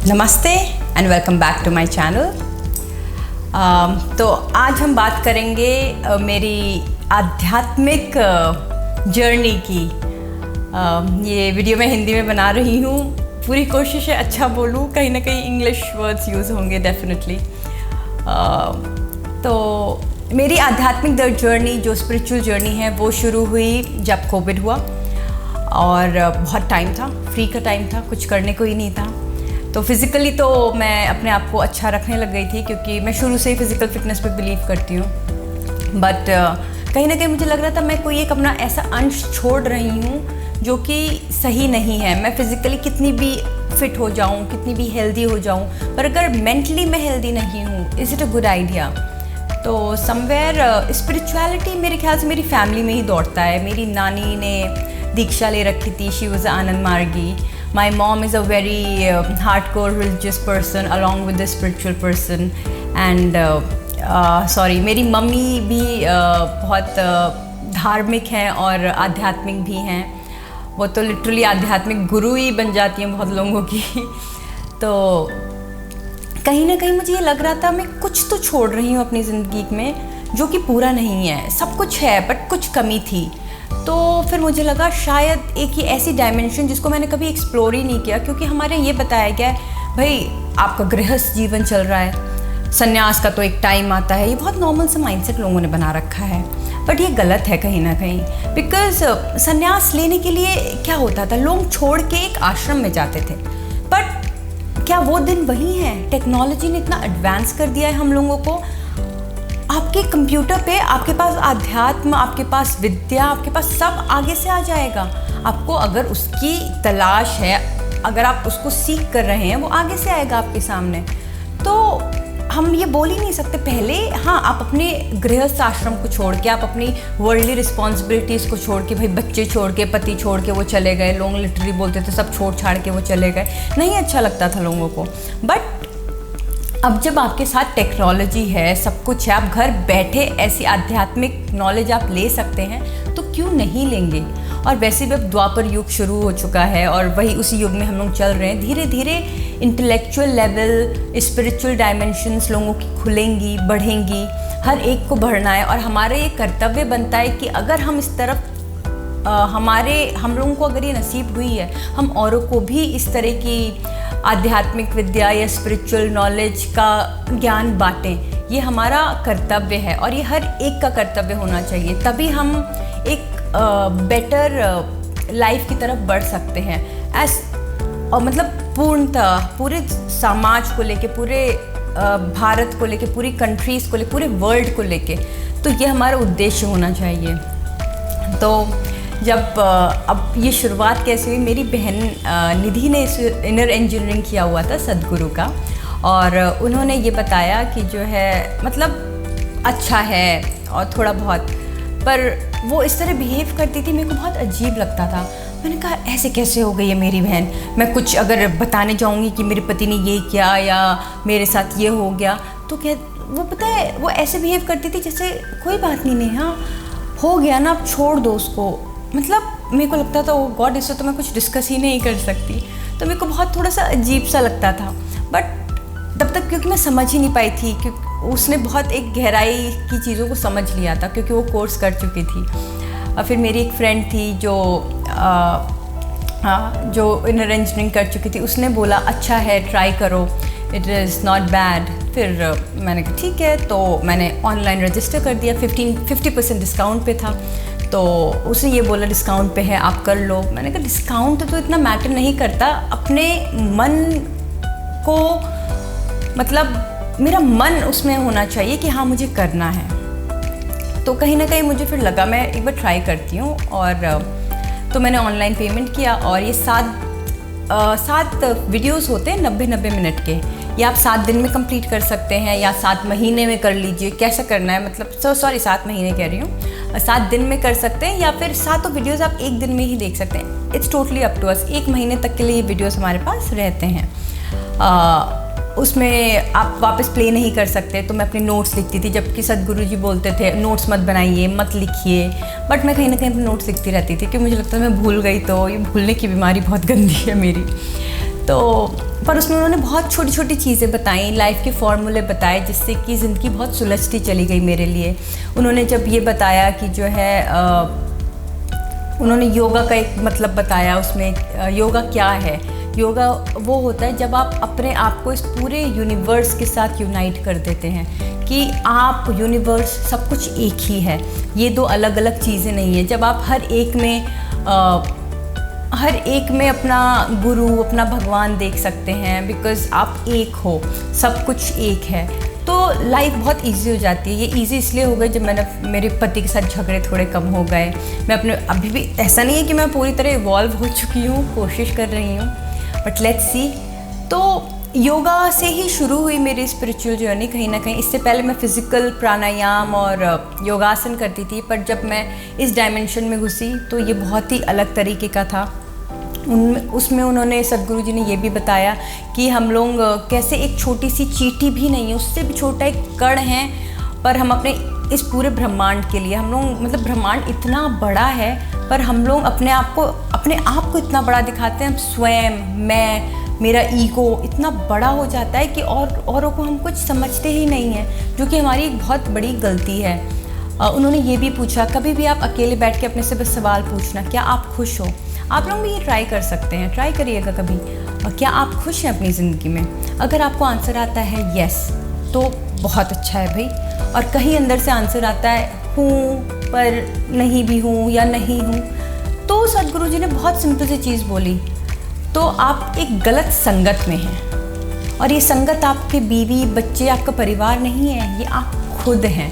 नमस्ते and welcome back to my channel. तो आज हम बात करेंगे मेरी आध्यात्मिक जर्नी की। ये वीडियो मैं हिंदी में बना रही हूँ, पूरी कोशिश है अच्छा बोलूँ, कहीं ना कहीं इंग्लिश वर्ड्स यूज़ होंगे डेफिनेटली। तो मेरी आध्यात्मिक जर्नी, जो स्पिरिचुअल जर्नी है, वो शुरू हुई जब कोविड हुआ और बहुत टाइम था, फ्री का टाइम था, कुछ करने को ही नहीं था। तो फिज़िकली तो मैं अपने आप को अच्छा रखने लग गई थी, क्योंकि मैं शुरू से ही फ़िज़िकल फिटनेस पे बिलीव करती हूँ। बट कहीं ना कहीं मुझे लग रहा था मैं कोई एक अपना ऐसा अंश छोड़ रही हूँ जो कि सही नहीं है। मैं फ़िज़िकली कितनी भी फिट हो जाऊँ, कितनी भी हेल्दी हो जाऊँ, पर अगर मेंटली मैं हेल्दी नहीं हूँ, is it a good idea? तो समवेयर स्पिरिचुअलिटी मेरे ख्याल से मेरी फैमिली में ही दौड़ता है। मेरी नानी ने दीक्षा ले रखी थी, शी वॉज आनंद मार्गी। My mom is a very hardcore religious person along with the spiritual person and मेरी मम्मी भी बहुत धार्मिक हैं और आध्यात्मिक भी हैं। वो तो लिटरली आध्यात्मिक गुरु ही बन जाती हैं बहुत लोगों की। तो कहीं ना कहीं मुझे ये लग रहा था मैं कुछ तो छोड़ रही हूँ अपनी ज़िंदगी में जो कि पूरा नहीं है। सब कुछ है बट कुछ कमी थी। तो फिर मुझे लगा शायद एक ही ऐसी डायमेंशन जिसको मैंने कभी एक्सप्लोर ही नहीं किया, क्योंकि हमारे ये बताया गया है भाई आपका गृहस्थ जीवन चल रहा है, संन्यास का तो एक टाइम आता है। ये बहुत नॉर्मल सा माइंडसेट लोगों ने बना रखा है, बट ये गलत है कहीं ना कहीं। बिकॉज संन्यास लेने के लिए क्या होता था, लोग छोड़ के एक आश्रम में जाते थे। बट क्या वो दिन वही है? टेक्नोलॉजी ने इतना एडवांस कर दिया है हम लोगों को। आपके कंप्यूटर पे आपके पास आध्यात्म, आपके पास विद्या, आपके पास सब आगे से आ जाएगा। आपको अगर उसकी तलाश है, अगर आप उसको सीख कर रहे हैं, वो आगे से आएगा आपके सामने। तो हम ये बोल ही नहीं सकते पहले, हाँ आप अपने गृहस्थ आश्रम को छोड़ के, आप अपनी वर्ल्डली रिस्पॉन्सिबिलिटीज़ को छोड़ के, भाई बच्चे छोड़ के, पति छोड़ के वो चले गए। लोग लिटरली बोलते थे सब छोड़ छाड़ के वो चले गए, नहीं अच्छा लगता था लोगों को। बट अब जब आपके साथ टेक्नोलॉजी है, सब कुछ है, आप घर बैठे ऐसी आध्यात्मिक नॉलेज आप ले सकते हैं, तो क्यों नहीं लेंगे? और वैसे भी अब द्वापर युग शुरू हो चुका है और वही उसी युग में हम लोग चल रहे हैं। धीरे धीरे इंटेलेक्चुअल लेवल, स्पिरिचुअल डायमेंशंस लोगों की खुलेंगी, बढ़ेंगी। हर एक को बढ़ना है और हमारा ये कर्तव्य बनता है कि अगर हम इस तरफ हम लोगों को अगर ये नसीब हुई है, हम औरों को भी इस तरह की आध्यात्मिक विद्या या स्पिरिचुअल नॉलेज का ज्ञान बांटें। ये हमारा कर्तव्य है और ये हर एक का कर्तव्य होना चाहिए। तभी हम एक बेटर लाइफ की तरफ बढ़ सकते हैं। मतलब पूर्णतः पूरे समाज को लेके, पूरे भारत को लेके, पूरी कंट्रीज़ को लेके, पूरे वर्ल्ड को लेके, तो ये हमारा उद्देश्य होना चाहिए। तो जब अब ये शुरुआत कैसे हुई, मेरी बहन निधि ने इनर इंजीनियरिंग किया हुआ था सदगुरु का, और उन्होंने ये बताया कि जो है मतलब अच्छा है और थोड़ा बहुत, पर वो इस तरह बिहेव करती थी, मेरे को बहुत अजीब लगता था। मैंने कहा ऐसे कैसे हो गई है मेरी बहन? मैं कुछ अगर बताने जाऊँगी कि मेरे पति ने ये किया या मेरे साथ ये हो गया, तो क्या वो पता है वो ऐसे बिहेव करती थी जैसे कोई बात नहीं, हाँ हो गया ना, अब छोड़ दो उसको। मतलब मेरे को लगता था ओ गॉड, इससे तो मैं कुछ डिस्कस ही नहीं कर सकती। तो मेरे को बहुत थोड़ा सा अजीब सा लगता था। बट तब तक क्योंकि मैं समझ ही नहीं पाई थी, क्योंकि उसने बहुत एक गहराई की चीज़ों को समझ लिया था, क्योंकि वो कोर्स कर चुकी थी। और फिर मेरी एक फ्रेंड थी जो इनर इंजीनियरिंग कर चुकी थी, उसने बोला अच्छा है ट्राई करो, इट इज़ नॉट बैड। फिर मैंने कहा ठीक है, तो मैंने ऑनलाइन रजिस्टर कर दिया। 50% डिस्काउंट पे था, तो उसने ये बोला डिस्काउंट पे है आप कर लो। मैंने कहा डिस्काउंट तो इतना मैटर नहीं करता, अपने मन को, मतलब मेरा मन उसमें होना चाहिए कि हाँ मुझे करना है। तो कहीं ना कहीं मुझे फिर लगा मैं एक बार ट्राई करती हूँ, और तो मैंने ऑनलाइन पेमेंट किया। और ये 7 वीडियोस होते हैं 90 मिनट के, या आप 7 दिन में कंप्लीट कर सकते हैं या 7 महीने में कर लीजिए, कैसा करना है, मतलब 7 महीने कह रही हूँ, 7 दिन में कर सकते हैं, या फिर 7 वीडियोस आप एक दिन में ही देख सकते हैं। It's totally up to us. 1 महीने तक के लिए ये वीडियोस हमारे पास रहते हैं। उसमें आप वापस प्ले नहीं कर सकते। तो मैं अपने नोट्स लिखती थी, जबकि सदगुरु जी बोलते थे नोट्स मत बनाइए, मत लिखिए, बट मैं कहीं ना कहीं अपने नोट्स लिखती रहती थी, क्योंकि मुझे लगता है मैं भूल गई तो ये भूलने की बीमारी बहुत गंदी है मेरी। तो पर उसमें उन्होंने बहुत छोटी छोटी चीज़ें बताई, लाइफ के फॉर्मूले बताए, जिससे कि ज़िंदगी बहुत सुलझती चली गई मेरे लिए। उन्होंने जब ये बताया कि जो है उन्होंने योगा का एक मतलब बताया, उसमें योगा क्या है। योगा वो होता है जब आप अपने आप को इस पूरे यूनिवर्स के साथ यूनाइट कर देते हैं कि आप, यूनिवर्स, सब कुछ एक ही है, ये दो अलग अलग चीज़ें नहीं है। जब आप हर एक में अपना गुरु, अपना भगवान देख सकते हैं, बिकॉज़ आप एक हो, सब कुछ एक है, तो लाइफ बहुत इजी हो जाती है। ये इजी इसलिए हो गई जब मैंने मेरे पति के साथ झगड़े थोड़े कम हो गए। मैं अपने, अभी भी ऐसा नहीं है कि मैं पूरी तरह इवॉल्व हो चुकी हूँ, कोशिश कर रही हूँ, बट लेट्स सी। तो योगा से ही शुरू हुई मेरी स्पिरिचुअल जर्नी कहीं ना कहीं। इससे पहले मैं फिज़िकल प्राणायाम और योगासन करती थी, पर जब मैं इस डायमेंशन में घुसी तो ये बहुत ही अलग तरीके का था। उसमें उन्होंने, सदगुरु जी ने ये भी बताया कि हम लोग कैसे एक छोटी सी चींटी भी नहीं है, उससे भी छोटा एक कण है, पर हम अपने इस पूरे ब्रह्मांड के लिए, हम लोग, मतलब ब्रह्मांड इतना बड़ा है, पर हम लोग अपने आप को इतना बड़ा दिखाते हैं। हम स्वयं, मैं, मेरा ईगो इतना बड़ा हो जाता है कि औरों को हम कुछ समझते ही नहीं हैं, जो कि हमारी एक बहुत बड़ी गलती है। उन्होंने ये भी पूछा, कभी भी आप अकेले बैठ के अपने से बस सवाल पूछना, क्या आप खुश हो? आप लोग भी ये ट्राई कर सकते हैं, ट्राई करिएगा कभी, क्या आप खुश हैं अपनी ज़िंदगी में? अगर आपको आंसर आता है यस, तो बहुत अच्छा है भाई। और कहीं अंदर से आंसर आता है हूँ पर नहीं भी हूँ या नहीं हूँ, तो सदगुरु जी ने बहुत सिंपल सी चीज़ बोली, तो आप एक गलत संगत में हैं। और ये संगत आपके बीवी, बच्चे, आपका परिवार नहीं है, ये आप खुद हैं।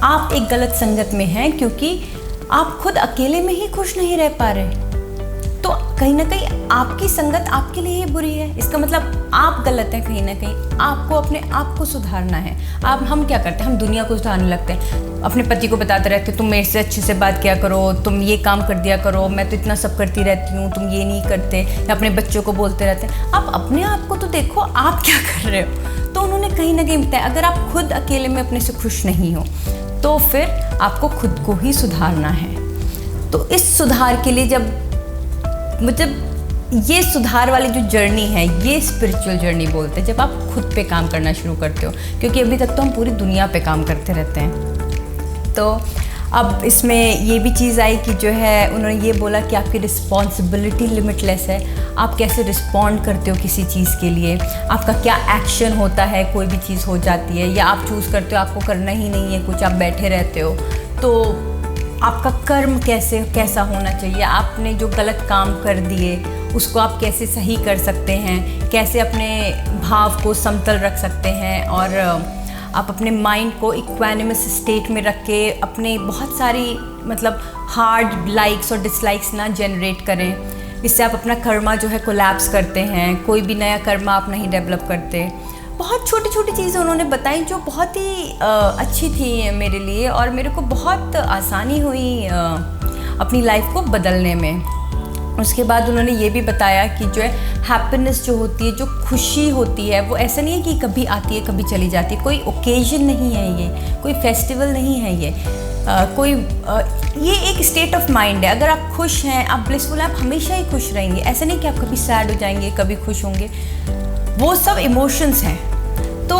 आप एक गलत संगत में हैं क्योंकि आप खुद अकेले में ही खुश नहीं रह पा रहे, तो कहीं ना कहीं आपकी संगत आपके लिए ही बुरी है। इसका मतलब आप गलत हैं कहीं ना कहीं। आपको अपने आप को सुधारना है। हम क्या करते हैं, हम दुनिया को सुधारने लगते हैं, अपने पति को बताते रहते हैं, तुम मेरे से अच्छे से बात किया करो, तुम ये काम कर दिया करो, मैं तो इतना सब करती रहती हूँ, तुम ये नहीं करते, या अपने बच्चों को बोलते रहते हैं। आप अपने आप को तो देखो, आप क्या कर रहे हो। तो उन्होंने कहीं ना कहीं बताया, अगर आप खुद अकेले में अपने से खुश नहीं हो, तो फिर आपको खुद को ही सुधारना है। तो इस सुधार के लिए मतलब ये सुधार वाली जो जर्नी है, ये स्पिरिचुअल जर्नी बोलते हैं, जब आप खुद पे काम करना शुरू करते हो, क्योंकि अभी तक तो हम पूरी दुनिया पे काम करते रहते हैं। तो अब इसमें ये भी चीज़ आई कि जो है, उन्होंने ये बोला कि आपकी रिस्पॉन्सिबिलिटी लिमिटलेस है। आप कैसे रिस्पॉन्ड करते हो किसी चीज़ के लिए, आपका क्या एक्शन होता है, कोई भी चीज़ हो जाती है, या आप चूज़ करते हो आपको करना ही नहीं है कुछ, आप बैठे रहते हो, तो आपका कर्म कैसा होना चाहिए, आपने जो गलत काम कर दिए उसको आप कैसे सही कर सकते हैं, कैसे अपने भाव को समतल रख सकते हैं, और आप अपने माइंड को इक्वानिमस स्टेट में रख के अपने बहुत सारी मतलब हार्ड लाइक्स और डिसलाइक्स ना जनरेट करें। इससे आप अपना कर्मा जो है कोलैप्स करते हैं, कोई भी नया कर्मा आप नहीं डेवलप करते। बहुत छोटी छोटी चीज़ें उन्होंने बताई जो बहुत ही अच्छी थी मेरे लिए, और मेरे को बहुत आसानी हुई अपनी लाइफ को बदलने में। उसके बाद उन्होंने ये भी बताया कि जो है हैप्पीनेस जो होती है, जो खुशी होती है, वो ऐसा नहीं है कि कभी आती है कभी चली जाती है। कोई ओकेजन नहीं है ये, कोई फेस्टिवल नहीं है ये, ये एक स्टेट ऑफ माइंड है। अगर आप खुश हैं, आप ब्लिसफुल हैं, आप हमेशा ही खुश रहेंगे। ऐसा नहीं कि आप कभी सैड हो जाएंगे, कभी खुश होंगे, वो सब इमोशंस हैं। तो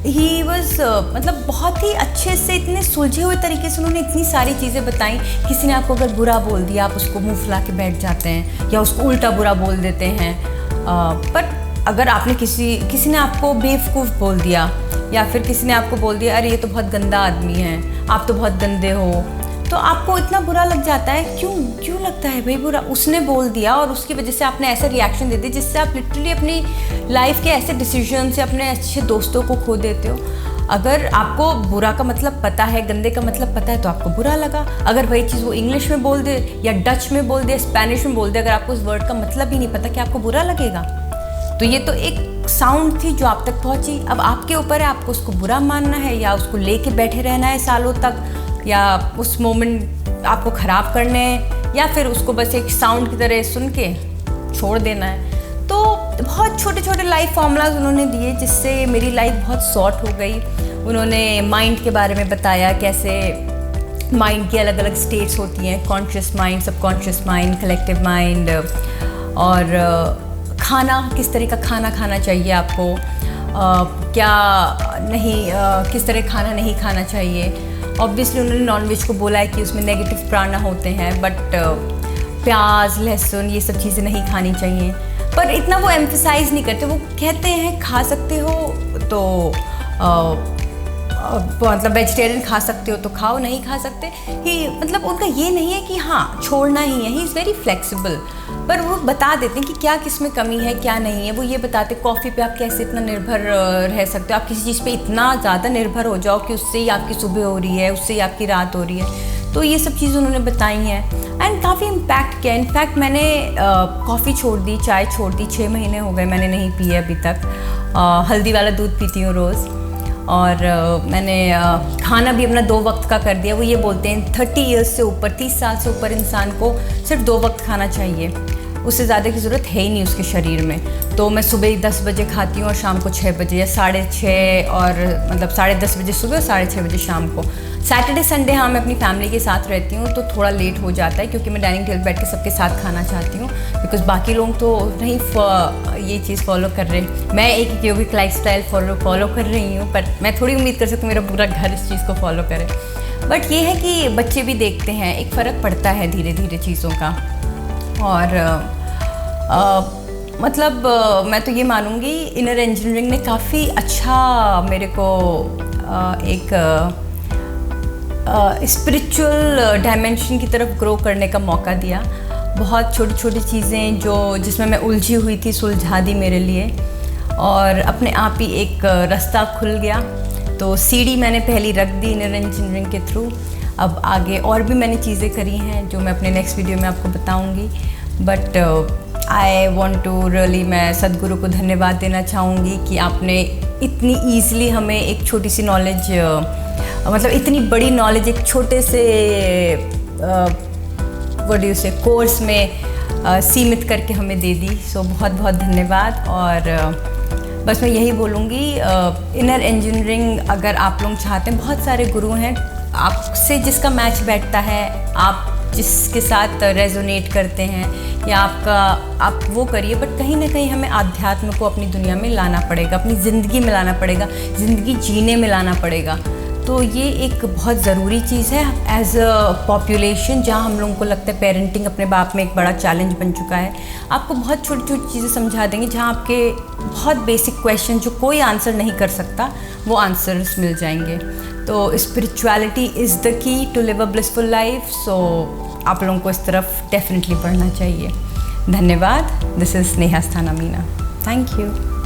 ही वॉज मतलब बहुत ही अच्छे से, इतने सुलझे हुए तरीके से उन्होंने इतनी सारी चीज़ें बताई। किसी ने आपको अगर बुरा बोल दिया, आप उसको मुंह फुला के बैठ जाते हैं या उसको उल्टा बुरा बोल देते हैं। पर अगर आपने किसी ने आपको बेवकूफ़ बोल दिया, या फिर किसी ने आपको बोल दिया अरे ये तो बहुत गंदा आदमी है, आप तो बहुत गंदे हो, तो आपको इतना बुरा लग जाता है। क्यों लगता है भाई बुरा? उसने बोल दिया और उसकी वजह से आपने ऐसा रिएक्शन दे दिया जिससे आप लिटरली अपनी लाइफ के ऐसे डिसीजन से अपने अच्छे दोस्तों को खो देते हो। अगर आपको बुरा का मतलब पता है, गंदे का मतलब पता है, तो आपको बुरा लगा। अगर वही चीज़ वो इंग्लिश में बोल दे या डच में बोल दे, स्पेनिश में बोल दे, अगर आपको उस वर्ड का मतलब ही नहीं पता, कि आपको बुरा लगेगा? तो ये तो एक साउंड थी जो आप तक पहुंची। अब आपके ऊपर है, आपको उसको बुरा मानना है या उसको लेके बैठे रहना है सालों तक, या उस मोमेंट आपको ख़राब करने हैं, या फिर उसको बस एक साउंड की तरह सुन के छोड़ देना है। तो बहुत छोटे छोटे लाइफ फॉर्मूलाज उन्होंने दिए जिससे मेरी लाइफ बहुत सॉर्ट हो गई। उन्होंने माइंड के बारे में बताया, कैसे माइंड की अलग अलग स्टेट्स होती हैं, conscious mind, subconscious mind, collective mind, और खाना, किस तरह का खाना खाना चाहिए आपको, क्या नहीं, किस तरह खाना नहीं खाना चाहिए। ऑब्वियसली उन्होंने नॉनवेज को बोला है कि उसमें नेगेटिव प्राणा होते हैं, बट प्याज, लहसुन ये सब चीज़ें नहीं खानी चाहिए। पर इतना वो एम्फसाइज़ नहीं करते, वो कहते हैं खा सकते हो तो मतलब वेजिटेरियन खा सकते हो तो खाओ, नहीं खा सकते ही, मतलब उनका ये नहीं है कि हाँ छोड़ना ही है। ही इज़ वेरी फ्लेक्सिबल, पर वो बता देते हैं कि क्या किस में कमी है क्या नहीं है। वो ये बताते कॉफ़ी पे आप कैसे इतना निर्भर रह सकते हो, आप किसी चीज़ पे इतना ज़्यादा निर्भर हो जाओ कि उससे ही आपकी सुबह हो रही है, उससे ही आपकी रात हो रही है। तो ये सब चीज़ उन्होंने बताई हैं एंड काफ़ी इम्पैक्ट किया। इनफैक्ट मैंने कॉफ़ी छोड़ दी, चाय छोड़ दी, 6 महीने हो गए मैंने नहीं पी है अभी तक। हल्दी वाला दूध पीती हूँ रोज़, और मैंने खाना भी अपना 2 वक्त का कर दिया। वो ये बोलते हैं 30 ईयर्स से ऊपर, 30 साल से ऊपर इंसान को सिर्फ 2 वक्त खाना चाहिए, उससे ज़्यादा की ज़रूरत है ही नहीं उसके शरीर में। तो मैं सुबह 10 बजे खाती हूँ और शाम को 6 बजे या 6:30, और मतलब 10:30 बजे सुबह और 6:30 बजे शाम को। सैटरडे संडे हाँ मैं अपनी फैमिली के साथ रहती हूँ तो थोड़ा लेट हो जाता है, क्योंकि मैं डाइनिंग टेबल बैठ के सबके साथ खाना चाहती हूँ, बिकॉज़ बाकी लोग तो नहीं ये चीज़ फॉलो कर रहे हैं। मैं एक यौगिक लाइफस्टाइल फॉलो कर रही हूँ, पर मैं थोड़ी उम्मीद कर सकती हूँ मेरा पूरा घर इस चीज़ को फॉलो करे। बट ये है कि बच्चे भी देखते हैं, एक फ़र्क पड़ता है धीरे धीरे चीज़ों का। और मतलब मैं तो ये मानूँगी इनर इंजीनियरिंग ने काफ़ी अच्छा मेरे को एक स्पिरिचुअल डायमेंशन की तरफ ग्रो करने का मौका दिया। बहुत छोटी छोटी चीज़ें जिसमें मैं उलझी हुई थी सुलझा दी मेरे लिए, और अपने आप ही एक रास्ता खुल गया। तो सीढ़ी मैंने पहली रख दी इनर इंजीनियरिंग के थ्रू। अब आगे और भी मैंने चीज़ें करी हैं जो मैं अपने नेक्स्ट वीडियो में आपको बताऊंगी। But I want to really, मैं सदगुरु को धन्यवाद देना चाहूँगी कि आपने इतनी ईज़िली हमें एक छोटी सी नॉलेज, मतलब इतनी बड़ी नॉलेज एक छोटे से कोर्स में सीमित करके हमें दे दी। सो बहुत बहुत धन्यवाद। और बस मैं यही बोलूँगी, इनर इंजीनियरिंग अगर आप लोग चाहते हैं, बहुत सारे गुरु हैं, आपसे जिसका मैच बैठता है, आप जिसके साथ रेजोनेट करते हैं, या आप वो करिए। बट कहीं ना कहीं हमें आध्यात्म को अपनी दुनिया में लाना पड़ेगा, अपनी ज़िंदगी में लाना पड़ेगा, ज़िंदगी जीने में लाना पड़ेगा। तो ये एक बहुत ज़रूरी चीज़ है एज अ पॉपुलेशन, जहाँ हम लोगों को लगता है पेरेंटिंग अपने बाप में एक बड़ा चैलेंज बन चुका है। आपको बहुत छोटी छोटी चीज़ें समझा देंगे, जहाँ आपके बहुत बेसिक क्वेश्चन जो कोई आंसर नहीं कर सकता, वो आंसर्स मिल जाएंगे। तो spirituality is the key to live a blissful life. So आप लोगों को इस तरफ डेफिनेटली बढ़ना चाहिए। धन्यवाद। दिस इज़ नेहा स्थाना मीना। Thank you.